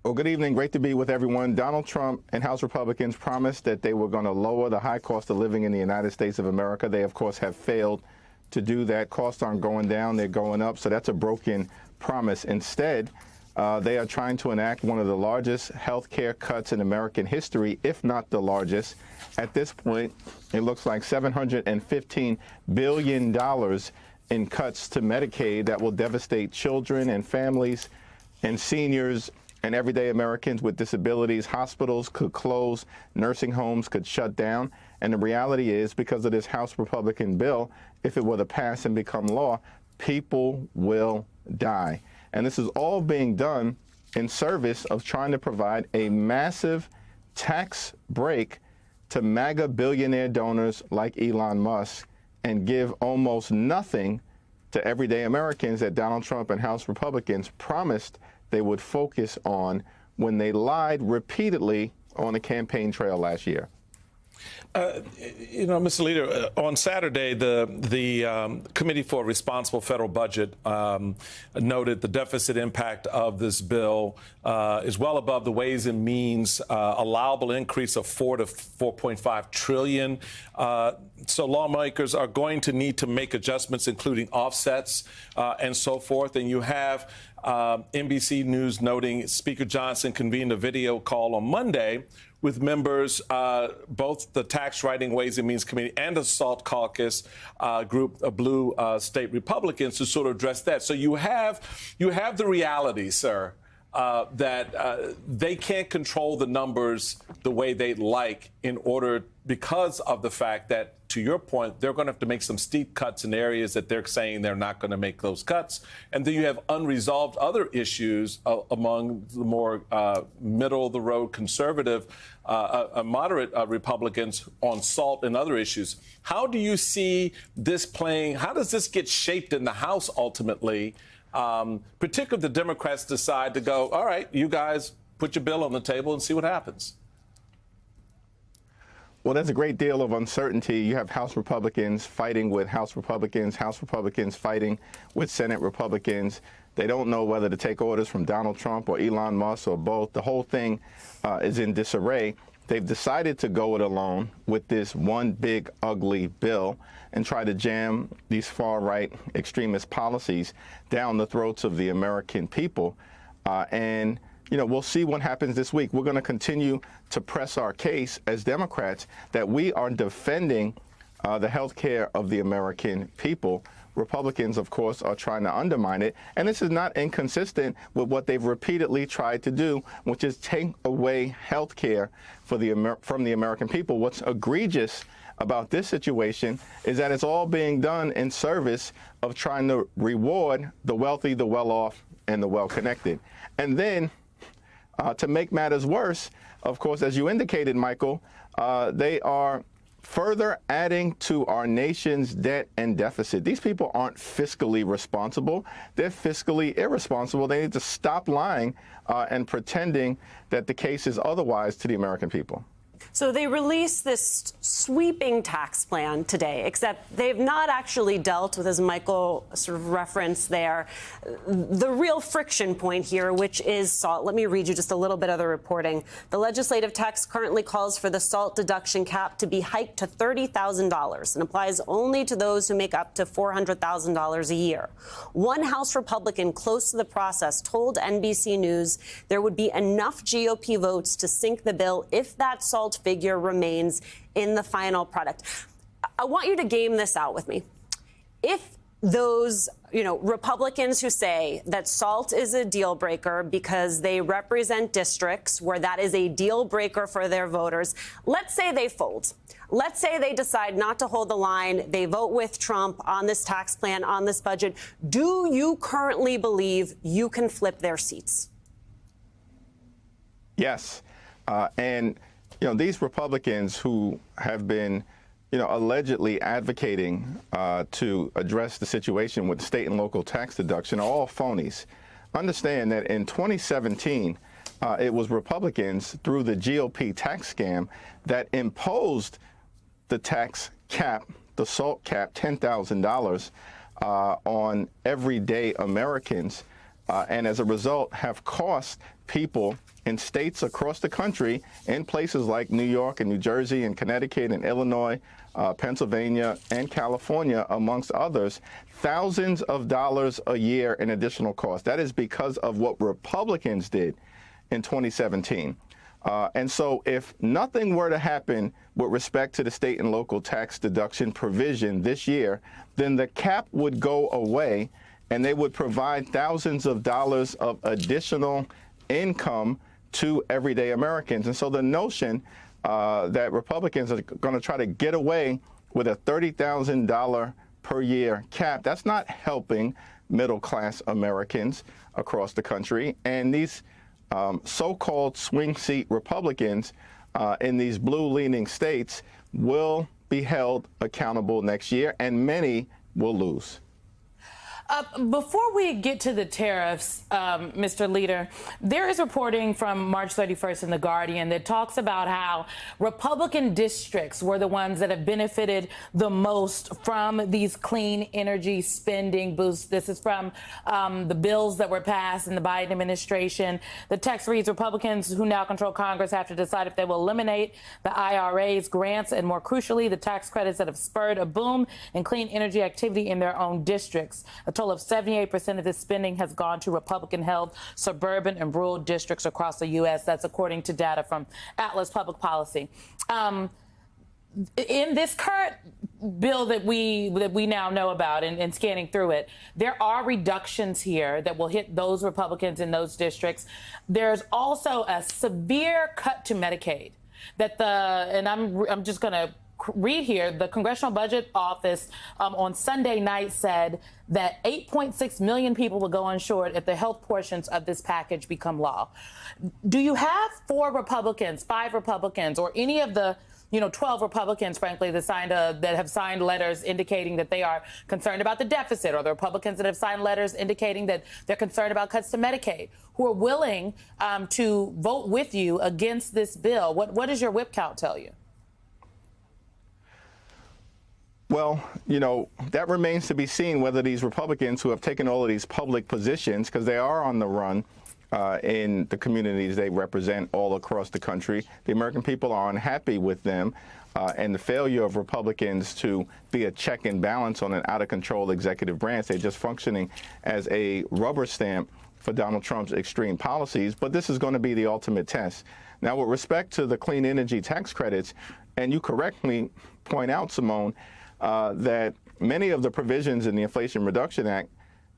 Well, good evening. Great to be with everyone. Donald Trump and House Republicans promised that they were going to lower the high cost of living in the United States of America. They, of course, have failed to do that. Costs aren't going down, they're going up. So that's a broken promise. Instead, they are trying to enact one of the largest health care cuts in American history, if not the largest. At this point, it looks like $715 billion in cuts to Medicaid that will devastate children and families and seniors and everyday Americans with disabilities. Hospitals could close, nursing homes could shut down. And the reality is, because of this House Republican bill, if it were to pass and become law, people will die. And this is all being done in service of trying to provide a massive tax break to MAGA billionaire donors like Elon Musk and give almost nothing to everyday Americans that Donald Trump and House Republicans promised they would focus on when they lied repeatedly on the campaign trail last year. Mr. Leader, on Saturday, the Committee for a Responsible Federal Budget noted the deficit impact of this bill is well above the Ways and Means allowable increase of $4 to $4.5 trillion. So lawmakers are going to need to make adjustments, including offsets and so forth. And you have NBC News noting Speaker Johnson convened a video call on Monday with members, both the Tax Writing Ways and Means Committee and the SALT Caucus group of blue state Republicans to sort of address that. So you have the reality, sir, that they can't control the numbers the way they'd like because of the fact that, to your point, they're going to have to make some steep cuts in areas that they're saying they're not going to make those cuts. And then you have unresolved other issues among the more middle-of-the-road conservative, moderate Republicans on SALT and other issues. How do you see this playing? How does this get shaped in the House ultimately? Particularly if the Democrats decide to go, all right, you guys put your bill on the table and see what happens. Well, there's a great deal of uncertainty. You have House Republicans fighting with House Republicans fighting with Senate Republicans. They don't know whether to take orders from Donald Trump or Elon Musk or both. The whole thing is in disarray. They've decided to go it alone with this one big, ugly bill and try to jam these far-right extremist policies down the throats of the American people. We'll see what happens this week. We're going to continue to press our case as Democrats that we are defending the health care of the American people. Republicans, of course, are trying to undermine it. And this is not inconsistent with what they've repeatedly tried to do, which is take away health care from the American people. What's egregious about this situation is that it's all being done in service of trying to reward the wealthy, the well-off, and the well-connected. And then, to make matters worse, of course, as you indicated, Michael, they are further adding to our nation's debt and deficit. These people aren't fiscally responsible. They're fiscally irresponsible. They need to stop lying and pretending that the case is otherwise to the American people. So they released this sweeping tax plan today, except they've not actually dealt with, as Michael sort of referenced there, the real friction point here, which is SALT. Let me read you just a little bit of the reporting. The legislative text currently calls for the SALT deduction cap to be hiked to $30,000 and applies only to those who make up to $400,000 a year. One House Republican close to the process told NBC News there would be enough GOP votes to sink the bill if that SALT figure remains in the final product. I want you to game this out with me. If those, Republicans who say that SALT is a deal breaker because they represent districts where that is a deal breaker for their voters, let's say they fold. Let's say they decide not to hold the line. They vote with Trump on this tax plan, on this budget. Do you currently believe you can flip their seats? Yes. These Republicans who have been, allegedly advocating to address the situation with state and local tax deduction are all phonies. Understand that in 2017, it was Republicans through the GOP tax scam that imposed the tax cap, the SALT cap, $10,000 on everyday Americans, and as a result have cost people in states across the country, in places like New York and New Jersey and Connecticut and Illinois, Pennsylvania and California, amongst others, thousands of dollars a year in additional costs. That is because of what Republicans did in 2017. And so if nothing were to happen with respect to the state and local tax deduction provision this year, then the cap would go away and they would provide thousands of dollars of additional income to everyday Americans. And so the notion that Republicans are going to try to get away with a $30,000 per year cap, that's not helping middle-class Americans across the country. And these so-called swing seat Republicans in these blue-leaning states will be held accountable next year, and many will lose. Before we get to the tariffs, Mr. Leader, there is reporting from March 31st in The Guardian that talks about how Republican districts were the ones that have benefited the most from these clean energy spending boosts. This is from the bills that were passed in the Biden administration. The text reads, Republicans who now control Congress have to decide if they will eliminate the IRA's grants and, more crucially, the tax credits that have spurred a boom in clean energy activity in their own districts. A total of 78% of this spending has gone to Republican-held suburban and rural districts across the U.S. That's according to data from Atlas Public Policy. In this current bill that we now know about and scanning through it, there are reductions here that will hit those Republicans in those districts. There's also a severe cut to Medicaid that and I'm just going to read here, the Congressional Budget Office on Sunday night said that 8.6 million people will go uninsured if the health portions of this package become law. Do you have 4 Republicans, 5 Republicans, or any of the 12 Republicans, frankly, that have signed letters indicating that they are concerned about the deficit, or the Republicans that have signed letters indicating that they're concerned about cuts to Medicaid, who are willing to vote with you against this bill? What does your whip count tell you? Well, that remains to be seen whether these Republicans who have taken all of these public positions, because they are on the run in the communities they represent all across the country, the American people are unhappy with them and the failure of Republicans to be a check and balance on an out-of-control executive branch. They're just functioning as a rubber stamp for Donald Trump's extreme policies. But this is going to be the ultimate test. Now, with respect to the clean energy tax credits, and you correctly point out, Simone, that many of the provisions in the Inflation Reduction Act,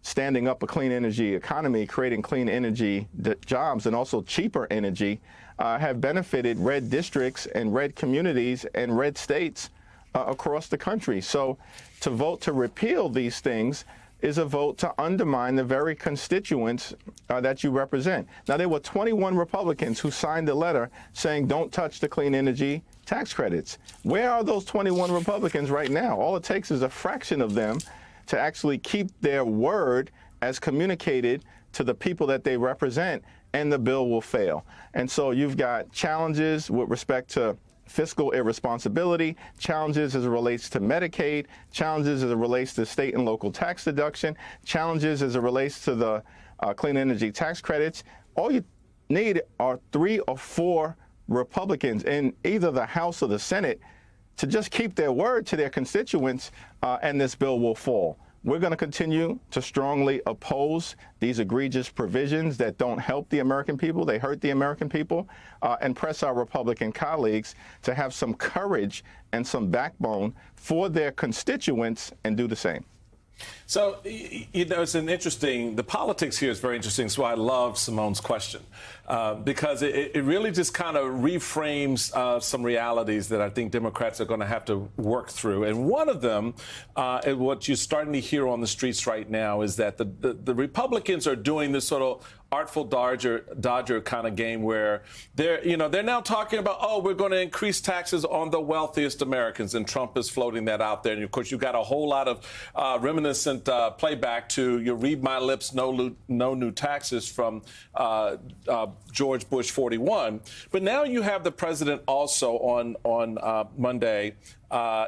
standing up a clean energy economy, creating clean energy jobs, and also cheaper energy, have benefited red districts and red communities and red states across the country. So to vote to repeal these things is a vote to undermine the very constituents that you represent. Now, there were 21 Republicans who signed a letter saying don't touch the clean energy tax credits. Where are those 21 Republicans right now? All it takes is a fraction of them to actually keep their word as communicated to the people that they represent, and the bill will fail. And so you've got challenges with respect to fiscal irresponsibility, challenges as it relates to Medicaid, challenges as it relates to state and local tax deduction, challenges as it relates to the clean energy tax credits. All you need are 3 or 4 Republicans in either the House or the Senate to just keep their word to their constituents, and this bill will fall. We're going to continue to strongly oppose these egregious provisions that don't help the American people. They hurt the American people, and press our Republican colleagues to have some courage and some backbone for their constituents and do the same. So, it's the politics here is very interesting. So I love Simone's question because it really just kind of reframes some realities that I think Democrats are going to have to work through. And one of them, what you're starting to hear on the streets right now, is that the Republicans are doing this sort of artful dodger kind of game where they're now talking about, oh, we're going to increase taxes on the wealthiest Americans, and Trump is floating that out there. And of course, you've got a whole lot of reminiscent playback to "You read my lips, no new taxes" from George Bush 41. But now you have the president also on Monday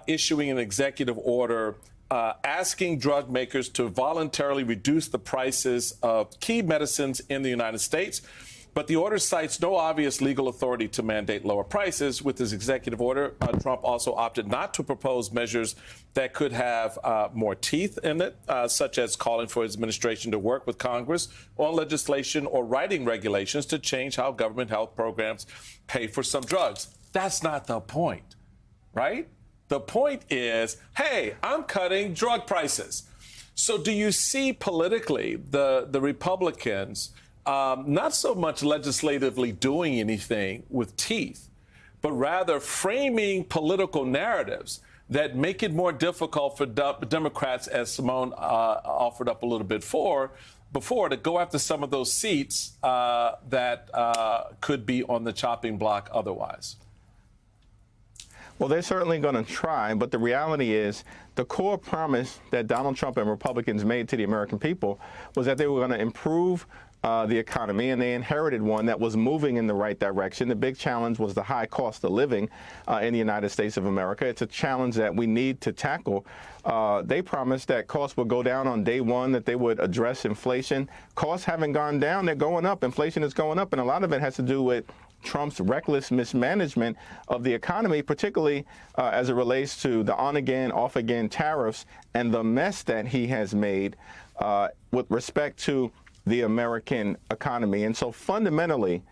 issuing an executive order asking drug makers to voluntarily reduce the prices of key medicines in the United States. But the order cites no obvious legal authority to mandate lower prices. With his executive order, Trump also opted not to propose measures that could have more teeth in it, such as calling for his administration to work with Congress on legislation or writing regulations to change how government health programs pay for some drugs. That's not the point, right? The point is, hey, I'm cutting drug prices. So do you see politically the Republicans not so much legislatively doing anything with teeth, but rather framing political narratives that make it more difficult for Democrats, as Simone offered up a little bit before, to go after some of those seats that could be on the chopping block otherwise? Well, they're certainly going to try, but the reality is the core promise that Donald Trump and Republicans made to the American people was that they were going to improve the economy, and they inherited one that was moving in the right direction. The big challenge was the high cost of living in the United States of America. It's a challenge that we need to tackle. They promised that costs would go down on day one, that they would address inflation. Costs haven't gone down. They're going up. Inflation is going up, and a lot of it has to do with Trump's reckless mismanagement of the economy, particularly as it relates to the on-again, off-again tariffs and the mess that he has made with respect to the American economy. And so fundamentally,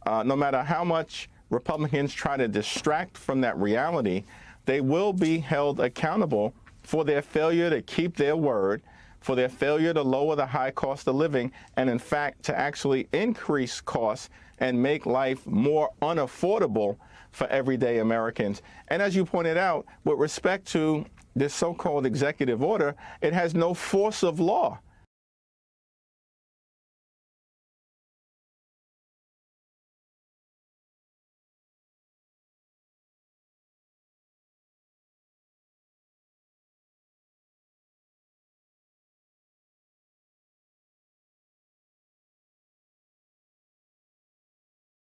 no matter how much Republicans try to distract from that reality, they will be held accountable for their failure to keep their word, for their failure to lower the high cost of living, and in fact to actually increase costs and make life more unaffordable for everyday Americans. And as you pointed out, with respect to this so-called executive order, it has no force of law.